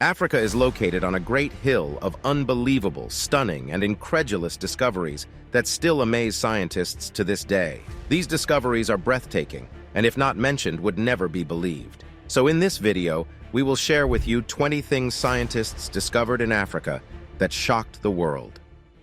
Africa is located on a great hill of unbelievable, stunning, and incredulous discoveries that still amaze scientists to this day. These discoveries are breathtaking, and if not mentioned, would never be believed. So in this video, we will share with you 20 things scientists discovered in Africa that shocked the world.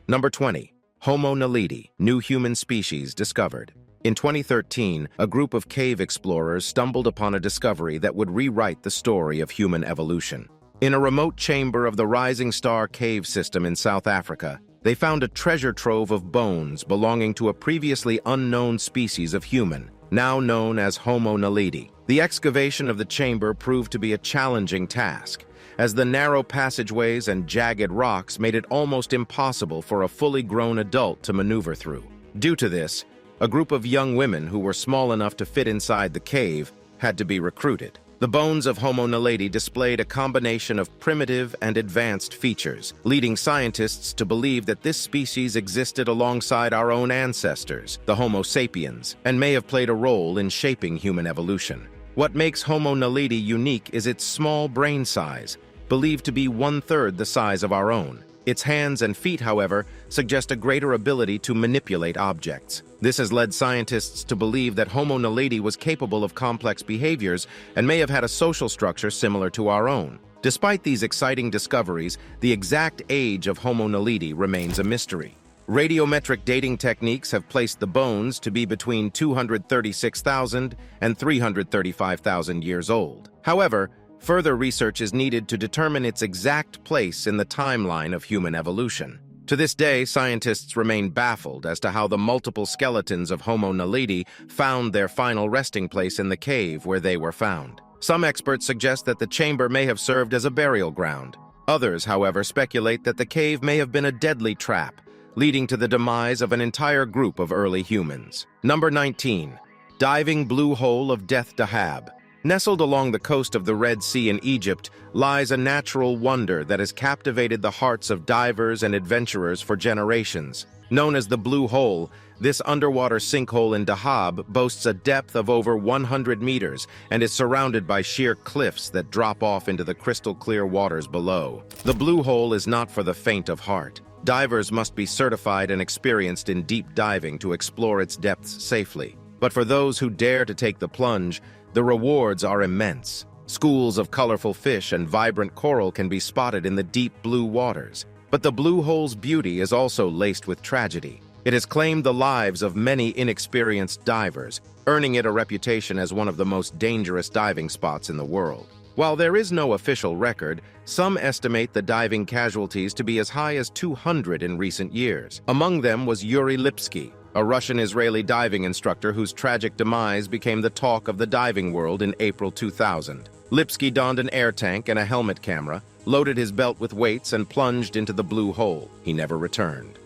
Number 20. Homo naledi, new human species discovered. In 2013, a group of cave explorers stumbled upon a discovery that would rewrite the story of human evolution. In a remote chamber of the Rising Star cave system in South Africa, they found a treasure trove of bones belonging to a previously unknown species of human, now known as Homo naledi. The excavation of the chamber proved to be a challenging task, as the narrow passageways and jagged rocks made it almost impossible for a fully grown adult to maneuver through. Due to this, a group of young women who were small enough to fit inside the cave had to be recruited. The bones of Homo naledi displayed a combination of primitive and advanced features, leading scientists to believe that this species existed alongside our own ancestors, the Homo sapiens, and may have played a role in shaping human evolution. What makes Homo naledi unique is its small brain size, believed to be 1/3 the size of our own. Its hands and feet, however, suggest a greater ability to manipulate objects. This has led scientists to believe that Homo naledi was capable of complex behaviors and may have had a social structure similar to our own. Despite these exciting discoveries, the exact age of Homo naledi remains a mystery. Radiometric dating techniques have placed the bones to be between 236,000 and 335,000 years old. However, further research is needed to determine its exact place in the timeline of human evolution. To this day, scientists remain baffled as to how the multiple skeletons of Homo naledi found their final resting place in the cave where they were found. Some experts suggest that the chamber may have served as a burial ground. Others, however, speculate that the cave may have been a deadly trap, leading to the demise of an entire group of early humans. Number 19. Diving blue hole of Death Dahab. Nestled along the coast of the Red Sea in Egypt lies a natural wonder that has captivated the hearts of divers and adventurers for generations. Known as the Blue Hole, this underwater sinkhole in Dahab boasts a depth of over 100 meters and is surrounded by sheer cliffs that drop off into the crystal-clear waters below. The Blue Hole is not for the faint of heart. Divers must be certified and experienced in deep diving to explore its depths safely. But for those who dare to take the plunge, the rewards are immense. Schools of colorful fish and vibrant coral can be spotted in the deep blue waters. But the Blue Hole's beauty is also laced with tragedy. It has claimed the lives of many inexperienced divers, earning it a reputation as one of the most dangerous diving spots in the world. While there is no official record, some estimate the diving casualties to be as high as 200 in recent years. Among them was Yuri Lipsky, a Russian-Israeli diving instructor whose tragic demise became the talk of the diving world in April 2000. Lipsky donned an air tank and a helmet camera, loaded his belt with weights, and plunged into the Blue Hole. He never returned.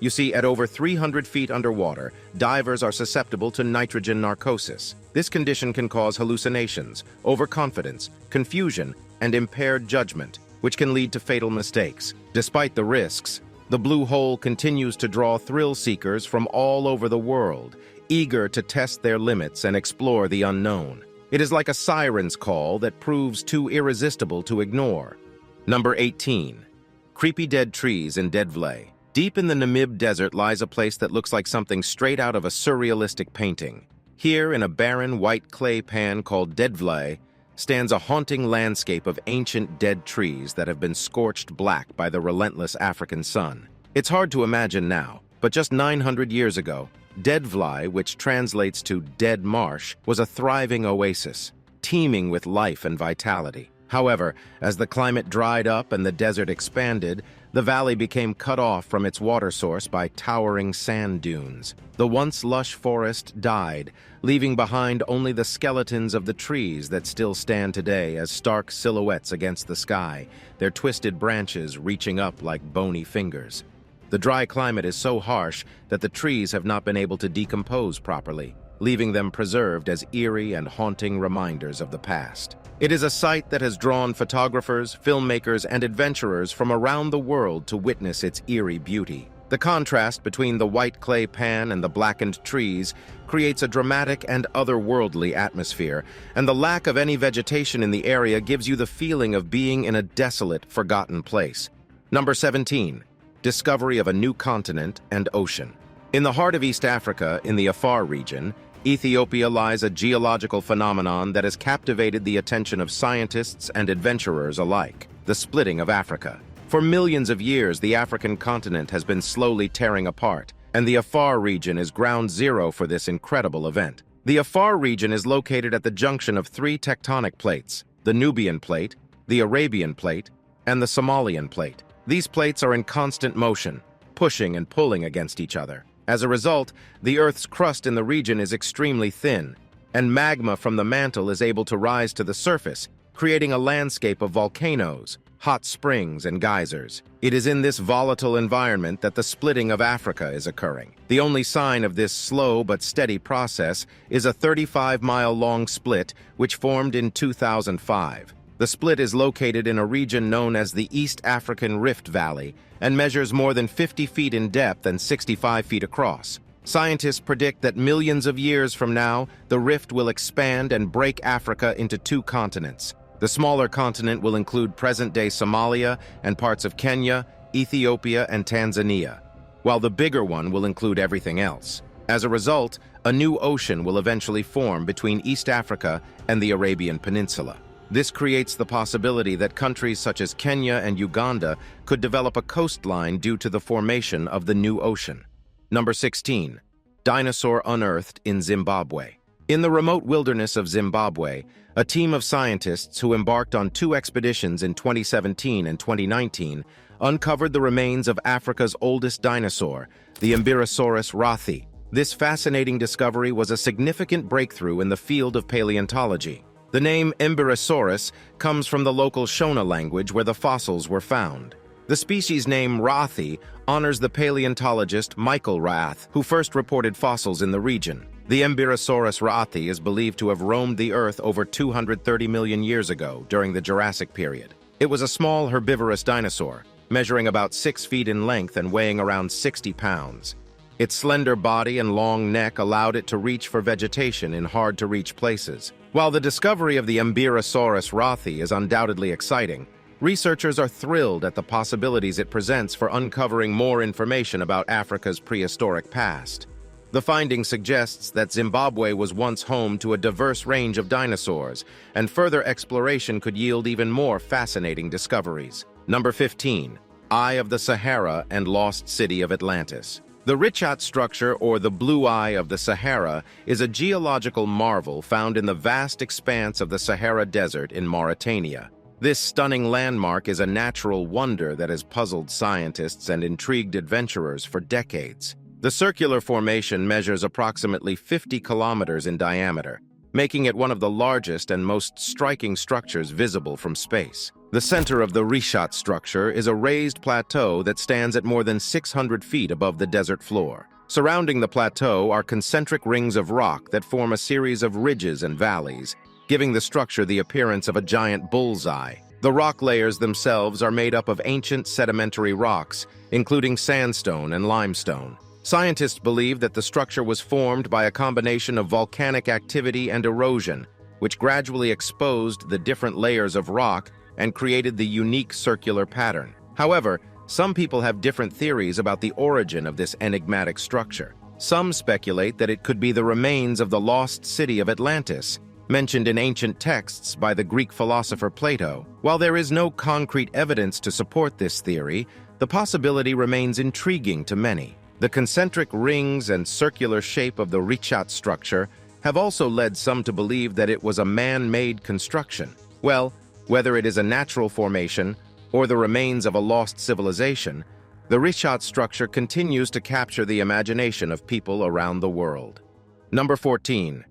You see, at over 300 feet underwater, divers are susceptible to nitrogen narcosis. This condition can cause hallucinations, overconfidence, confusion, and impaired judgment, which can lead to fatal mistakes. Despite the risks, the Blue Hole continues to draw thrill-seekers from all over the world, eager to test their limits and explore the unknown. It is like a siren's call that proves too irresistible to ignore. Number 18. Creepy dead trees in Flay. Deep in the Namib Desert lies a place that looks like something straight out of a surrealistic painting. Here, in a barren white clay pan called Flay, stands a haunting landscape of ancient dead trees that have been scorched black by the relentless African sun. It's hard to imagine now, but just 900 years ago, Flay, which translates to dead marsh, was a thriving oasis, teeming with life and vitality. However, as the climate dried up and the desert expanded, the valley became cut off from its water source by towering sand dunes. The once lush forest died, leaving behind only the skeletons of the trees that still stand today as stark silhouettes against the sky, their twisted branches reaching up like bony fingers. The dry climate is so harsh that the trees have not been able to decompose properly, leaving them preserved as eerie and haunting reminders of the past. It is a sight that has drawn photographers, filmmakers, and adventurers from around the world to witness its eerie beauty. The contrast between the white clay pan and the blackened trees creates a dramatic and otherworldly atmosphere, and the lack of any vegetation in the area gives you the feeling of being in a desolate, forgotten place. Number 17. Discovery of a new continent and ocean. In the heart of East Africa, in the Afar region, Ethiopia lies a geological phenomenon that has captivated the attention of scientists and adventurers alike: the splitting of Africa. For millions of years, the African continent has been slowly tearing apart, and the Afar region is ground zero for this incredible event. The Afar region is located at the junction of three tectonic plates: the Nubian plate, the Arabian plate, and the Somalian plate. These plates are in constant motion, pushing and pulling against each other. As a result, the Earth's crust in the region is extremely thin, and magma from the mantle is able to rise to the surface, creating a landscape of volcanoes, hot springs, and geysers. It is in this volatile environment that the splitting of Africa is occurring. The only sign of this slow but steady process is a 35-mile-long split which formed in 2005. The split is located in a region known as the East African Rift Valley and measures more than 50 feet in depth and 65 feet across. Scientists predict that millions of years from now, the rift will expand and break Africa into two continents. The smaller continent will include present-day Somalia and parts of Kenya, Ethiopia, and Tanzania, while the bigger one will include everything else. As a result, a new ocean will eventually form between East Africa and the Arabian Peninsula. This creates the possibility that countries such as Kenya and Uganda could develop a coastline due to the formation of the new ocean. Number 16. Dinosaur unearthed in Zimbabwe. In the remote wilderness of Zimbabwe, a team of scientists who embarked on two expeditions in 2017 and 2019 uncovered the remains of Africa's oldest dinosaur, the Ambirosaurus rathi. This fascinating discovery was a significant breakthrough in the field of paleontology. The name Ambirosaurus comes from the local Shona language where the fossils were found. The species name rathi honors the paleontologist Michael Rath, who first reported fossils in the region. The Ambirosaurus rathi is believed to have roamed the Earth over 230 million years ago during the Jurassic period. It was a small herbivorous dinosaur, measuring about 6 feet in length and weighing around 60 pounds. Its slender body and long neck allowed it to reach for vegetation in hard-to-reach places. While the discovery of the Ambirosaurus rathi is undoubtedly exciting, researchers are thrilled at the possibilities it presents for uncovering more information about Africa's prehistoric past. The finding suggests that Zimbabwe was once home to a diverse range of dinosaurs, and further exploration could yield even more fascinating discoveries. Number 15. Eye of the Sahara and Lost City of Atlantis. The Richat structure, or the Blue Eye of the Sahara, is a geological marvel found in the vast expanse of the Sahara Desert in Mauritania. This stunning landmark is a natural wonder that has puzzled scientists and intrigued adventurers for decades. The circular formation measures approximately 50 kilometers in diameter, making it one of the largest and most striking structures visible from space. The center of the Richat structure is a raised plateau that stands at more than 600 feet above the desert floor. Surrounding the plateau are concentric rings of rock that form a series of ridges and valleys, giving the structure the appearance of a giant bullseye. The rock layers themselves are made up of ancient sedimentary rocks, including sandstone and limestone. Scientists believe that the structure was formed by a combination of volcanic activity and erosion, which gradually exposed the different layers of rock and created the unique circular pattern. However, some people have different theories about the origin of this enigmatic structure. Some speculate that it could be the remains of the lost city of Atlantis, mentioned in ancient texts by the Greek philosopher Plato. While there is no concrete evidence to support this theory, the possibility remains intriguing to many. The concentric rings and circular shape of the Richat structure have also led some to believe that it was a man-made construction. Well, whether it is a natural formation or the remains of a lost civilization, the Richat structure continues to capture the imagination of people around the world. Number 14.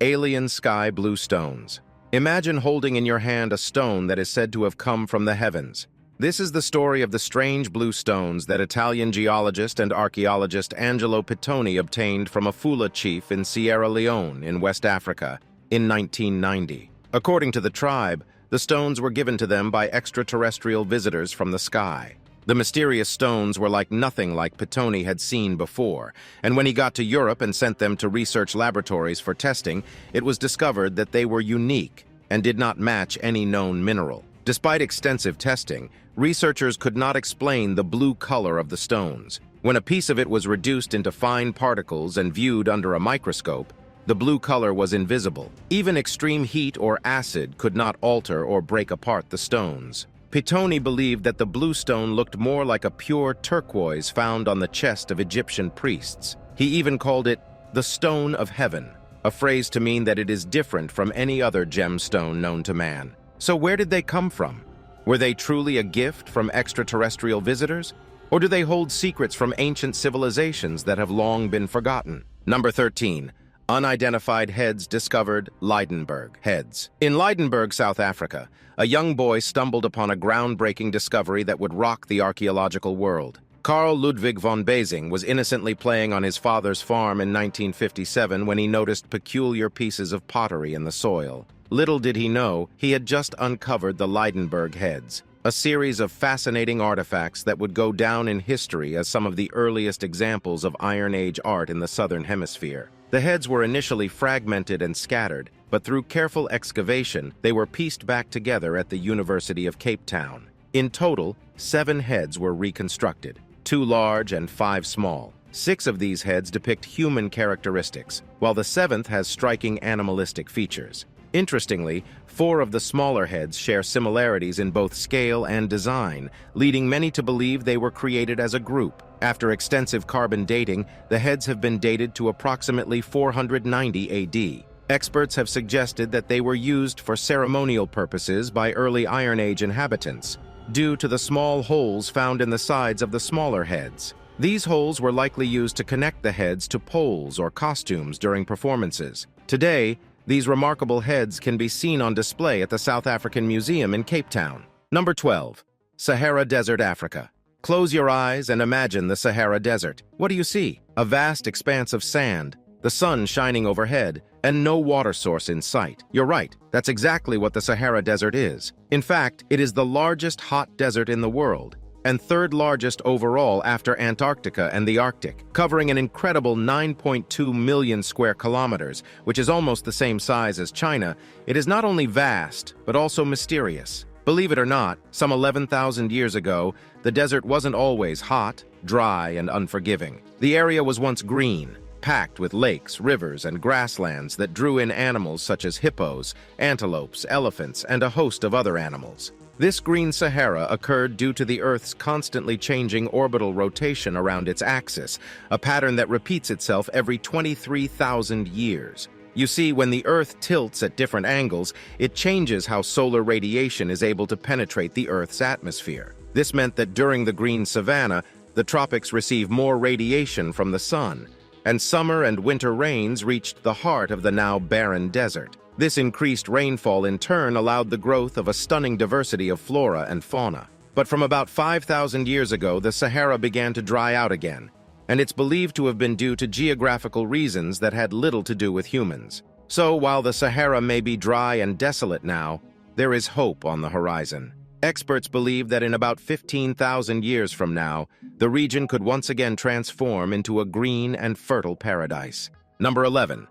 Alien Sky Blue Stones. Imagine holding in your hand a stone that is said to have come from the heavens. This is the story of the strange blue stones that Italian geologist and archaeologist Angelo Pittoni obtained from a Fula chief in Sierra Leone in West Africa in 1990. According to the tribe, the stones were given to them by extraterrestrial visitors from the sky. The mysterious stones were like nothing like Pitoni had seen before, and when he got to Europe and sent them to research laboratories for testing, it was discovered that they were unique and did not match any known mineral. Despite extensive testing, researchers could not explain the blue color of the stones. When a piece of it was reduced into fine particles and viewed under a microscope, the blue color was invisible. Even extreme heat or acid could not alter or break apart the stones. Pitoni believed that the blue stone looked more like a pure turquoise found on the chest of Egyptian priests. He even called it the Stone of Heaven, a phrase to mean that it is different from any other gemstone known to man. So where did they come from? Were they truly a gift from extraterrestrial visitors? Or do they hold secrets from ancient civilizations that have long been forgotten? Number 13. Unidentified heads discovered, Lydenburg heads. In Lydenburg, South Africa, a young boy stumbled upon a groundbreaking discovery that would rock the archaeological world. Carl Ludwig von Basing was innocently playing on his father's farm in 1957 when he noticed peculiar pieces of pottery in the soil. Little did he know, he had just uncovered the Lydenburg heads, a series of fascinating artifacts that would go down in history as some of the earliest examples of Iron Age art in the Southern Hemisphere. The heads were initially fragmented and scattered, but through careful excavation, they were pieced back together at the University of Cape Town. In total, 7 heads were reconstructed, 2 large and 5 small. 6 of these heads depict human characteristics, while the 7th has striking animalistic features. Interestingly, 4 of the smaller heads share similarities in both scale and design, leading many to believe they were created as a group. After extensive carbon dating, the heads have been dated to approximately 490 AD. Experts have suggested that they were used for ceremonial purposes by early Iron Age inhabitants, due to the small holes found in the sides of the smaller heads. These holes were likely used to connect the heads to poles or costumes during performances. Today, these remarkable heads can be seen on display at the South African Museum in Cape Town. Number 12. Sahara Desert, Africa. Close your eyes and imagine the Sahara Desert. What do you see? A vast expanse of sand, the sun shining overhead, and no water source in sight. You're right, that's exactly what the Sahara Desert is. In fact, it is the largest hot desert in the world, and 3rd largest overall after Antarctica and the Arctic, covering an incredible 9.2 million square kilometers, which is almost the same size as China. It is not only vast, but also mysterious. Believe it or not, some 11,000 years ago, the desert wasn't always hot, dry, and unforgiving. The area was once green, packed with lakes, rivers, and grasslands that drew in animals such as hippos, antelopes, elephants, and a host of other animals. This green Sahara occurred due to the Earth's constantly changing orbital rotation around its axis, a pattern that repeats itself every 23,000 years. You see, when the Earth tilts at different angles, it changes how solar radiation is able to penetrate the Earth's atmosphere. This meant that during the green savanna, the tropics receive more radiation from the sun, and summer and winter rains reached the heart of the now barren desert. This increased rainfall in turn allowed the growth of a stunning diversity of flora and fauna. But from about 5,000 years ago, the Sahara began to dry out again, and it's believed to have been due to geographical reasons that had little to do with humans. So while the Sahara may be dry and desolate now, there is hope on the horizon. Experts believe that in about 15,000 years from now, the region could once again transform into a green and fertile paradise. Number 11.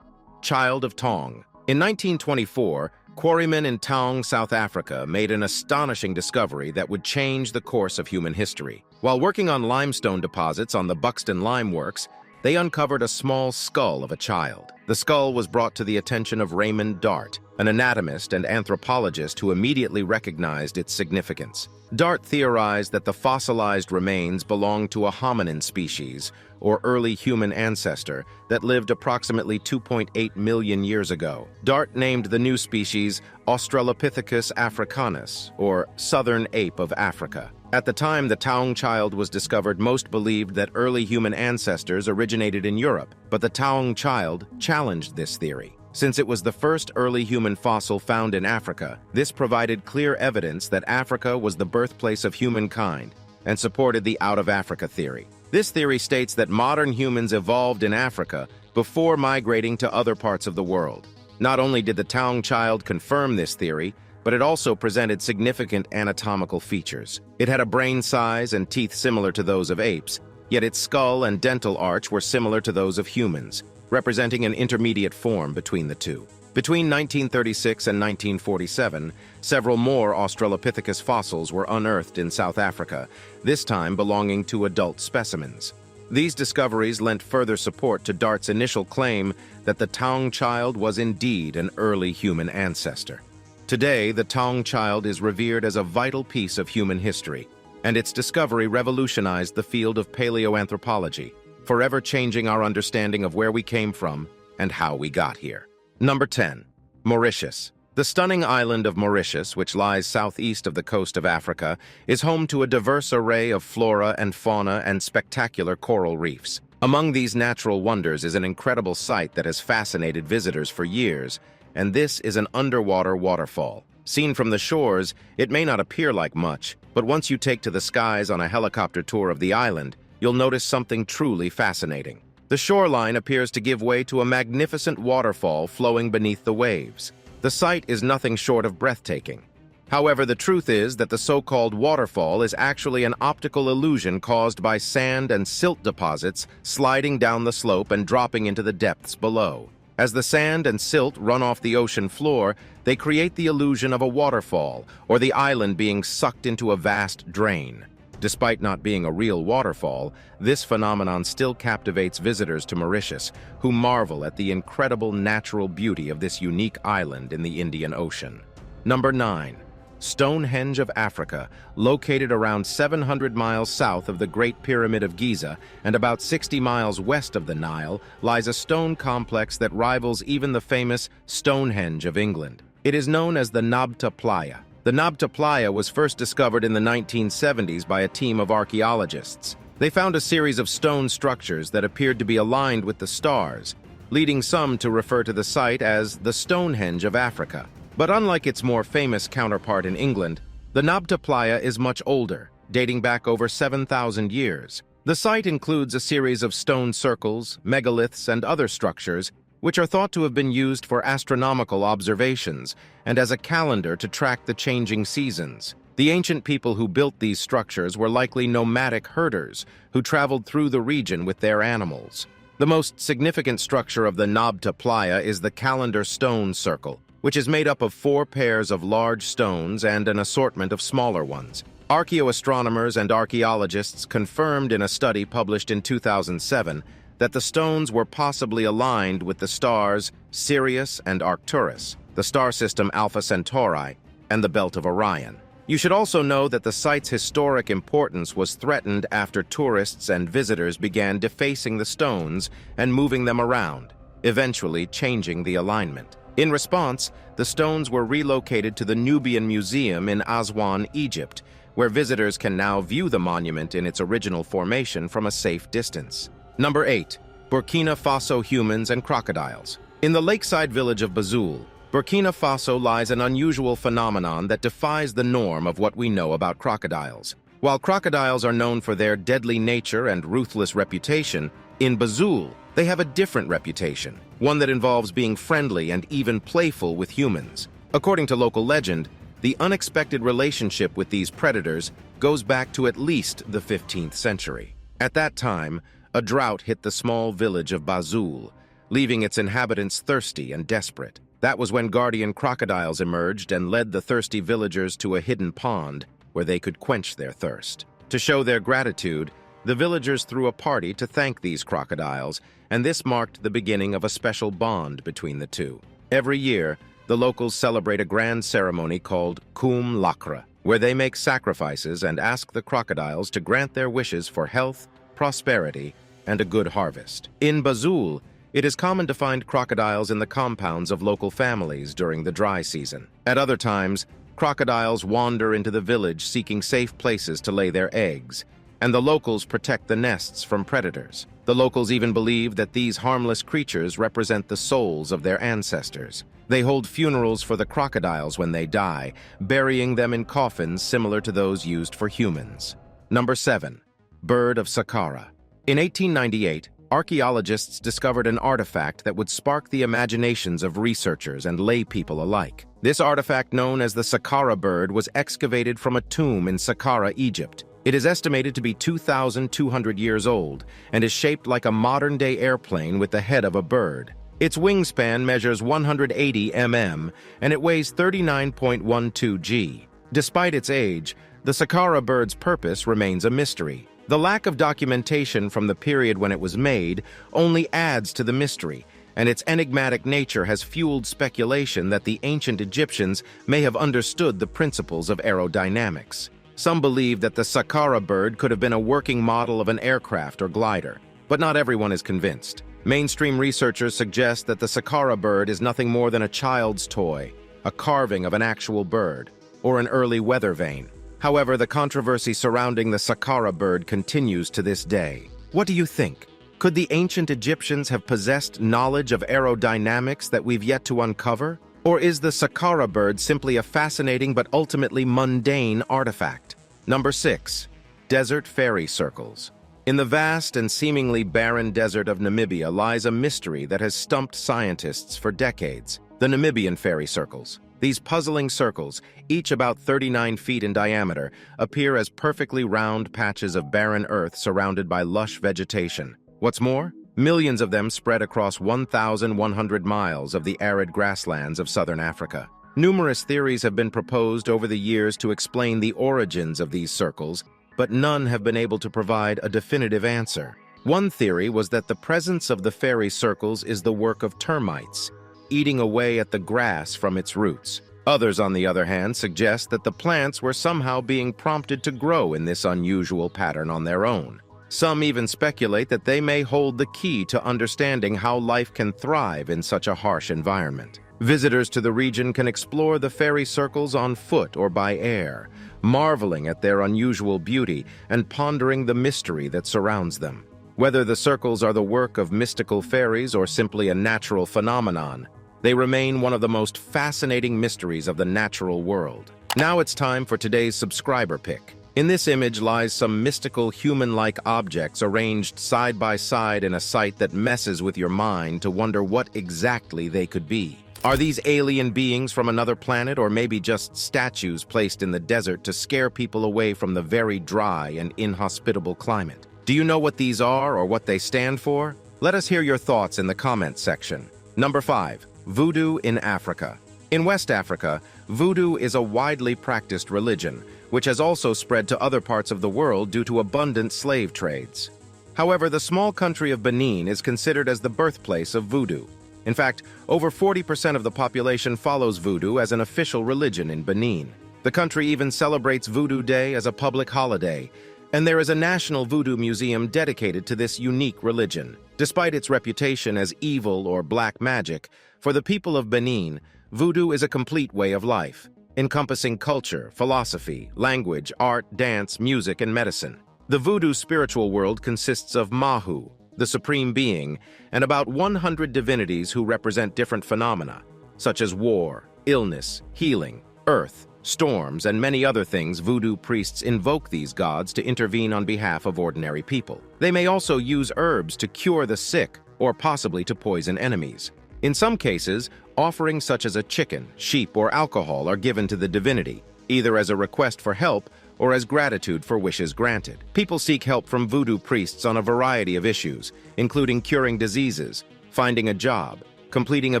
Child of Tong. In 1924, quarrymen in Tong, South Africa made an astonishing discovery that would change the course of human history. While working on limestone deposits on the Buxton Lime Works, they uncovered a small skull of a child. The skull was brought to the attention of Raymond Dart, an anatomist and anthropologist who immediately recognized its significance. Dart theorized that the fossilized remains belonged to a hominin species, or early human ancestor, that lived approximately 2.8 million years ago. Dart named the new species Australopithecus africanus, or Southern Ape of Africa. At the time the Tong child was discovered, most believed that early human ancestors originated in Europe, but the Tong child challenged this theory. Since it was the first early human fossil found in Africa, this provided clear evidence that Africa was the birthplace of humankind and supported the out-of-Africa theory. This theory states that modern humans evolved in Africa before migrating to other parts of the world. Not only did the Tong child confirm this theory, but it also presented significant anatomical features. It had a brain size and teeth similar to those of apes, yet its skull and dental arch were similar to those of humans, representing an intermediate form between the two. Between 1936 and 1947, several more Australopithecus fossils were unearthed in South Africa, this time belonging to adult specimens. These discoveries lent further support to Dart's initial claim that the Tong child was indeed an early human ancestor. Today, the Tong child is revered as a vital piece of human history, and its discovery revolutionized the field of paleoanthropology, forever changing our understanding of where we came from and how we got here. Number 10. Mauritius. The stunning island of Mauritius, which lies southeast of the coast of Africa, is home to a diverse array of flora and fauna and spectacular coral reefs. Among these natural wonders is an incredible sight that has fascinated visitors for years, and this is an underwater waterfall. Seen from the shores, it may not appear like much, but once you take to the skies on a helicopter tour of the island, you'll notice something truly fascinating. The shoreline appears to give way to a magnificent waterfall flowing beneath the waves. The sight is nothing short of breathtaking. However, the truth is that the so-called waterfall is actually an optical illusion caused by sand and silt deposits sliding down the slope and dropping into the depths below. As the sand and silt run off the ocean floor, they create the illusion of a waterfall, or the island being sucked into a vast drain. Despite not being a real waterfall, this phenomenon still captivates visitors to Mauritius, who marvel at the incredible natural beauty of this unique island in the Indian Ocean. Number 9. Stonehenge of Africa, located around 700 miles south of the Great Pyramid of Giza and about 60 miles west of the Nile, lies a stone complex that rivals even the famous Stonehenge of England. It is known as the Nabta Playa. The Nabta Playa was first discovered in the 1970s by a team of archaeologists. They found a series of stone structures that appeared to be aligned with the stars, leading some to refer to the site as the Stonehenge of Africa. But unlike its more famous counterpart in England, the Nabta Playa is much older, dating back over 7,000 years. The site includes a series of stone circles, megaliths, and other structures, which are thought to have been used for astronomical observations and as a calendar to track the changing seasons. The ancient people who built these structures were likely nomadic herders who traveled through the region with their animals. The most significant structure of the Nabta Playa is the calendar stone circle, which is made up of 4 pairs of large stones and an assortment of smaller ones. Archaeoastronomers and archaeologists confirmed in a study published in 2007 that the stones were possibly aligned with the stars Sirius and Arcturus, the star system Alpha Centauri, and the Belt of Orion. You should also know that the site's historic importance was threatened after tourists and visitors began defacing the stones and moving them around, eventually changing the alignment. In response, the stones were relocated to the Nubian Museum in Aswan, Egypt, where visitors can now view the monument in its original formation from a safe distance. Number 8. Burkina Faso humans and crocodiles. In the lakeside village of Banjul, Burkina Faso lies an unusual phenomenon that defies the norm of what we know about crocodiles. While crocodiles are known for their deadly nature and ruthless reputation, in Banjul, they have a different reputation, one that involves being friendly and even playful with humans. According to local legend, the unexpected relationship with these predators goes back to at least the 15th century. At that time, a drought hit the small village of Banjul, leaving its inhabitants thirsty and desperate. That was when guardian crocodiles emerged and led the thirsty villagers to a hidden pond where they could quench their thirst. To show their gratitude, the villagers threw a party to thank these crocodiles, and this marked the beginning of a special bond between the two. Every year, the locals celebrate a grand ceremony called Kum Lakra, where they make sacrifices and ask the crocodiles to grant their wishes for health, prosperity, and a good harvest. In Banjul, it is common to find crocodiles in the compounds of local families during the dry season. At other times, crocodiles wander into the village seeking safe places to lay their eggs, and the locals protect the nests from predators. The locals even believe that these harmless creatures represent the souls of their ancestors. They hold funerals for the crocodiles when they die, burying them in coffins similar to those used for humans. Number 7. Bird of Sakara. In 1898, archaeologists discovered an artifact that would spark the imaginations of researchers and lay people alike. This artifact, known as the Sakara bird, was excavated from a tomb in Sakara, Egypt. It is estimated to be 2,200 years old and is shaped like a modern-day airplane with the head of a bird. Its wingspan measures 180 mm and it weighs 39.12 g. Despite its age, the Sakara bird's purpose remains a mystery. The lack of documentation from the period when it was made only adds to the mystery, and its enigmatic nature has fueled speculation that the ancient Egyptians may have understood the principles of aerodynamics. Some believe that the Sakara bird could have been a working model of an aircraft or glider, but not everyone is convinced. Mainstream researchers suggest that the Sakara bird is nothing more than a child's toy, a carving of an actual bird, or an early weather vane. However, the controversy surrounding the Sakara bird continues to this day. What do you think? Could the ancient Egyptians have possessed knowledge of aerodynamics that we've yet to uncover? Or is the Sakara bird simply a fascinating but ultimately mundane artifact? Number 6. Desert fairy circles. In the vast and seemingly barren desert of Namibia lies a mystery that has stumped scientists for decades: the Namibian fairy circles. These puzzling circles, each about 39 feet in diameter, appear as perfectly round patches of barren earth surrounded by lush vegetation. What's more, millions of them spread across 1,100 miles of the arid grasslands of southern Africa. Numerous theories have been proposed over the years to explain the origins of these circles, but none have been able to provide a definitive answer. One theory was that the presence of the fairy circles is the work of termites, eating away at the grass from its roots. Others, on the other hand, suggest that the plants were somehow being prompted to grow in this unusual pattern on their own. Some even speculate that they may hold the key to understanding how life can thrive in such a harsh environment. Visitors to the region can explore the fairy circles on foot or by air, marveling at their unusual beauty and pondering the mystery that surrounds them. Whether the circles are the work of mystical fairies or simply a natural phenomenon, they remain one of the most fascinating mysteries of the natural world. Now it's time for today's subscriber pick. In this image lies some mystical human-like objects arranged side by side in a sight that messes with your mind to wonder what exactly they could be. Are these alien beings from another planet, or maybe just statues placed in the desert to scare people away from the very dry and inhospitable climate? Do you know what these are or what they stand for? Let us hear your thoughts in the comments section. Number 5. Voodoo in Africa. In West Africa, Voodoo is a widely practiced religion, which has also spread to other parts of the world due to abundant slave trades. However, the small country of Benin is considered as the birthplace of Voodoo. In fact, over 40% of the population follows Voodoo as an official religion in Benin. The country even celebrates Voodoo Day as a public holiday, and there is a national Voodoo museum dedicated to this unique religion. Despite its reputation as evil or black magic, for the people of Benin, Voodoo is a complete way of life, encompassing culture, philosophy, language, art, dance, music, and medicine. The Voodoo spiritual world consists of Mahu, the supreme being, and about 100 divinities who represent different phenomena, such as war, illness, healing, earth, storms, and many other things. Voodoo priests invoke these gods to intervene on behalf of ordinary people. They may also use herbs to cure the sick or possibly to poison enemies. In some cases, offerings such as a chicken, sheep, or alcohol are given to the divinity, either as a request for help or as gratitude for wishes granted. People seek help from voodoo priests on a variety of issues, including curing diseases, finding a job, completing a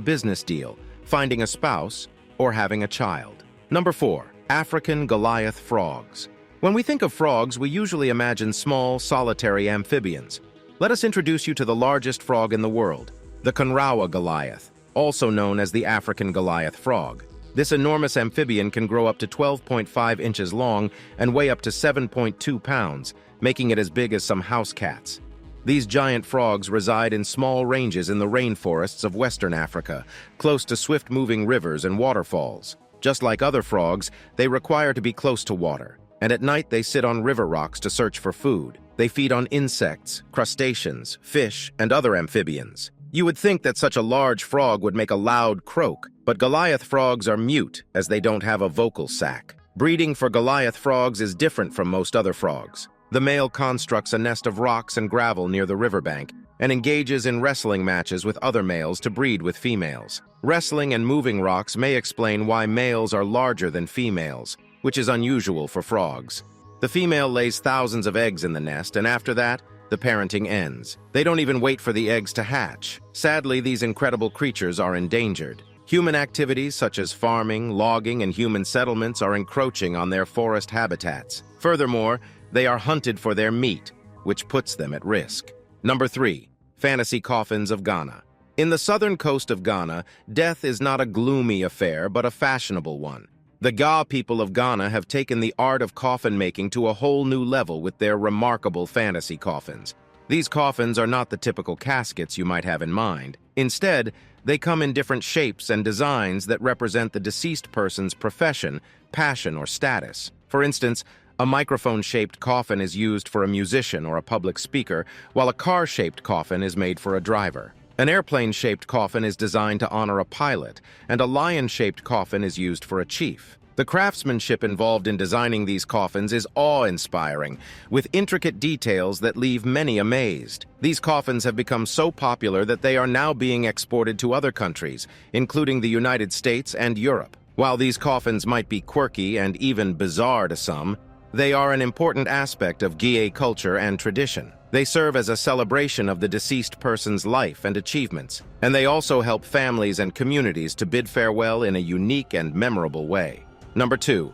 business deal, finding a spouse, or having a child. Number 4. African Goliath frogs. When we think of frogs, we usually imagine small, solitary amphibians. Let us introduce you to the largest frog in the world, the Conrawa Goliath, also known as the African Goliath frog. This enormous amphibian can grow up to 12.5 inches long and weigh up to 7.2 pounds, making it as big as some house cats. These giant frogs reside in small ranges in the rainforests of Western Africa, close to swift-moving rivers and waterfalls. Just like other frogs, they require to be close to water, and at night they sit on river rocks to search for food. They feed on insects, crustaceans, fish, and other amphibians. You would think that such a large frog would make a loud croak, but Goliath frogs are mute as they don't have a vocal sac. Breeding for Goliath frogs is different from most other frogs. The male constructs a nest of rocks and gravel near the riverbank, and engages in wrestling matches with other males to breed with females. Wrestling and moving rocks may explain why males are larger than females, which is unusual for frogs. The female lays thousands of eggs in the nest, and after that, the parenting ends. They don't even wait for the eggs to hatch. Sadly, these incredible creatures are endangered. Human activities such as farming, logging, and human settlements are encroaching on their forest habitats. Furthermore, they are hunted for their meat, which puts them at risk. Number 3. Fantasy coffins of Ghana. In the southern coast of Ghana, death is not a gloomy affair, but a fashionable one. The Ga people of Ghana have taken the art of coffin making to a whole new level with their remarkable fantasy coffins. These coffins are not the typical caskets you might have in mind. Instead, they come in different shapes and designs that represent the deceased person's profession, passion, or status. For instance, a microphone-shaped coffin is used for a musician or a public speaker, while a car-shaped coffin is made for a driver. An airplane-shaped coffin is designed to honor a pilot, and a lion-shaped coffin is used for a chief. The craftsmanship involved in designing these coffins is awe-inspiring, with intricate details that leave many amazed. These coffins have become so popular that they are now being exported to other countries, including the United States and Europe. While these coffins might be quirky and even bizarre to some, they are an important aspect of Gué culture and tradition. They serve as a celebration of the deceased person's life and achievements, and they also help families and communities to bid farewell in a unique and memorable way. Number 2.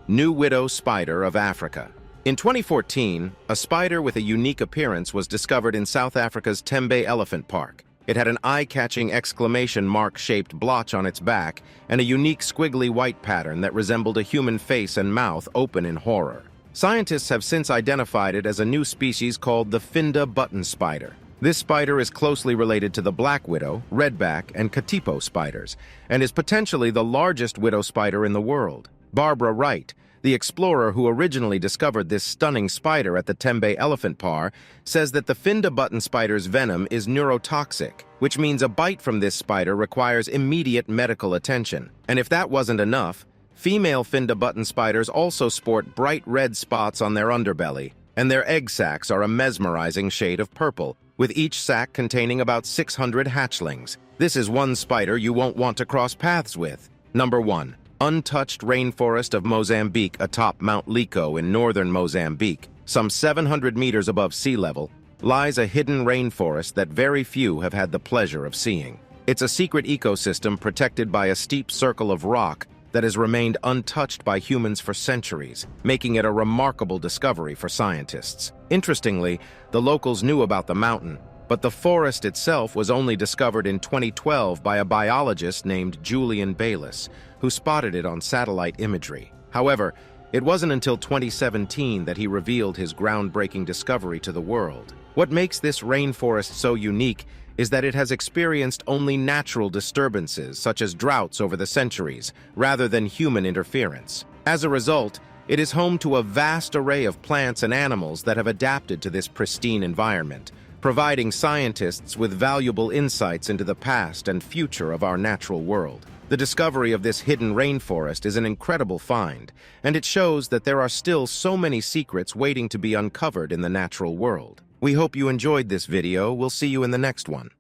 New Widow Spider of Africa. In 2014, a spider with a unique appearance was discovered in South Africa's Tembe Elephant Park. It had an eye-catching exclamation mark-shaped blotch on its back and a unique squiggly white pattern that resembled a human face and mouth open in horror. Scientists have since identified it as a new species called the Finda button spider. This spider is closely related to the black widow, redback, and katipo spiders, and is potentially the largest widow spider in the world. Barbara Wright, the explorer who originally discovered this stunning spider at the Tembe Elephant Park, says that the Finda button spider's venom is neurotoxic, which means a bite from this spider requires immediate medical attention. And if that wasn't enough, female Finda button spiders also sport bright red spots on their underbelly, and their egg sacs are a mesmerizing shade of purple, with each sac containing about 600 hatchlings. This is one spider you won't want to cross paths with. Number 1. Untouched rainforest of Mozambique atop Mount Liko in northern Mozambique, some 700 meters above sea level, lies a hidden rainforest that very few have had the pleasure of seeing. It's a secret ecosystem protected by a steep circle of rock that has remained untouched by humans for centuries, making it a remarkable discovery for scientists. Interestingly, the locals knew about the mountain, but the forest itself was only discovered in 2012 by a biologist named Julian Bayliss, who spotted it on satellite imagery. However, it wasn't until 2017 that he revealed his groundbreaking discovery to the world. What makes this rainforest so unique is that it has experienced only natural disturbances, such as droughts over the centuries, rather than human interference. As a result, it is home to a vast array of plants and animals that have adapted to this pristine environment, providing scientists with valuable insights into the past and future of our natural world. The discovery of this hidden rainforest is an incredible find, and it shows that there are still so many secrets waiting to be uncovered in the natural world. We hope you enjoyed this video. We'll see you in the next one.